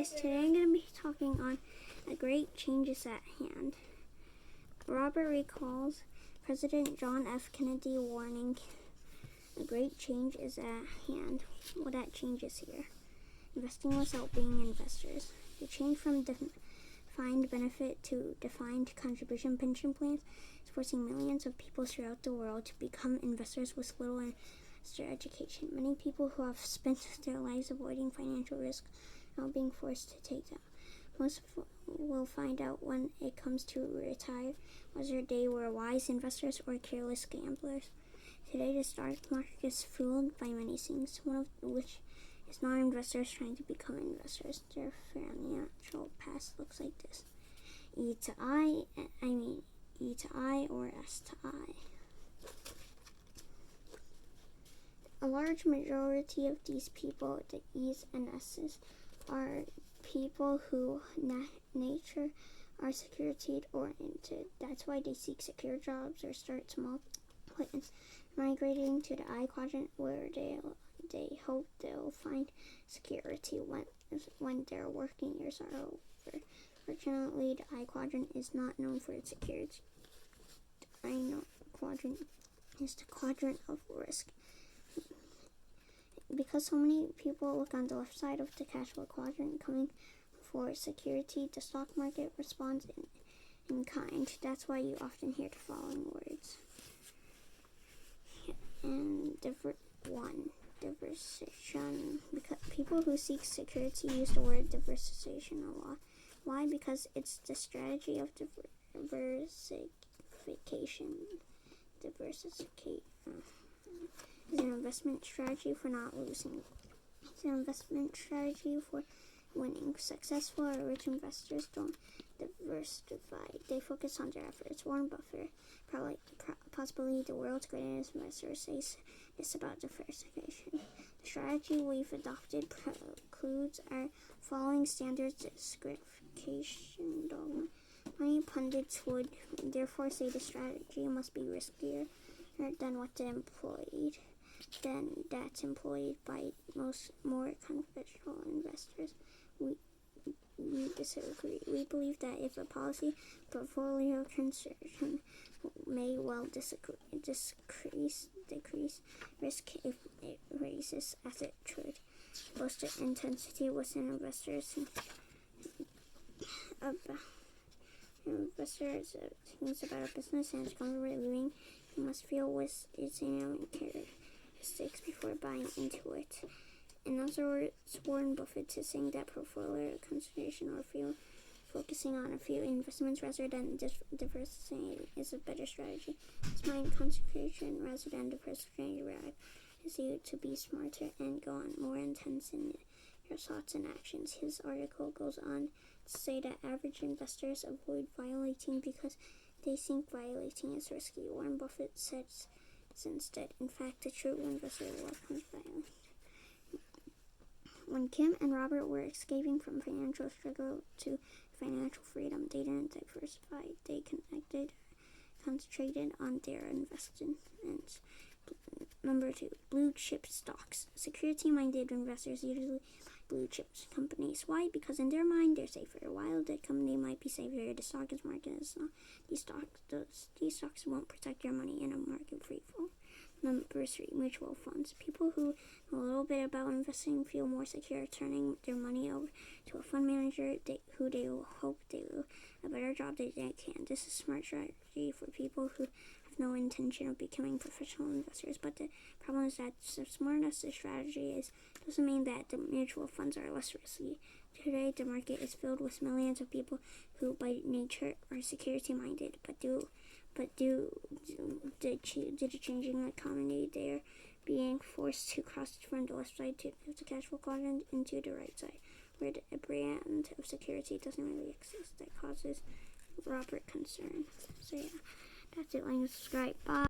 guys, today I'm going to be talking on a great change is at hand. Robert recalls President John F. Kennedy warning, a great change is at hand. Well, that change is here. Investing without being investors. The change from defined benefit to defined contribution pension plans is forcing millions of people throughout the world to become investors with little investor education. Many people who have spent their lives avoiding financial risk are now being forced to take them. Most will find out when it comes to retire whether they were wise investors or careless gamblers. Today, the stock market is fueled by many things, one of which is non-investors trying to become investors. Their financial past looks like this: E to I or S to I. A large majority of these people, the E's and S's, are people who nature are security-oriented. That's why they seek secure jobs or start small plans, migrating to the I quadrant where they hope they'll find security when their working years are over. Fortunately, the I quadrant is not known for its security. The I quadrant is the quadrant of risk. Because so many people look on the left side of the cash flow quadrant coming for security, the stock market responds in kind. That's why you often hear the following words. And diversification. Because people who seek security use the word diversification a lot. Why? Because it's the strategy of diversification. Is an investment strategy for not losing. It's an investment strategy for winning. Successful or rich investors don't diversify. They focus on their efforts. Warren Buffett, possibly the world's greatest investor, says this about diversification. The strategy we've adopted precludes our following standard diversification dogma. Many pundits would therefore say the strategy must be riskier than that's employed by most more conventional investors. We disagree. We believe that if a policy portfolio construction may well decrease risk if it raises as it should. Boost intensity within investors. Investors thinks about a business and its comfort living. You must feel with its characteristics before buying into it. In other words, Warren Buffett is saying that portfolio concentration or focusing on a few investments rather than diversifying is a better strategy. His mind concentration rather than diversifying is you to be smarter and go on more intense in your thoughts and actions. His article goes on to say that average investors avoid violating because they think violating is risky. Warren Buffett says instead, in fact, the true investor welcomes violence. When Kim and Robert were escaping from financial struggle to financial freedom, they didn't diversify. They concentrated on their investments. Number 2, blue chip stocks. Security-minded investors usually blue chip companies. Why? Because in their mind, they're safer. While the company might be safer, the stock market is not. These stocks won't protect your money in a market free fall. Number 3, mutual funds. People who know a little bit about investing feel more secure turning their money over to a fund manager who they will hope they will a better job than they can. This is a smart strategy for people who have no intention of becoming professional investors. But the problem is that as smart as the strategy is, doesn't mean that the mutual funds are less risky. Today, the market is filled with millions of people who, by nature, are security-minded, but due to the changing economy, they are being forced to cross from the left side of the cash flow quadrant into the right side, where a brand of security doesn't really exist. That causes Robert concern. So yeah, that's it. Like and subscribe. Bye.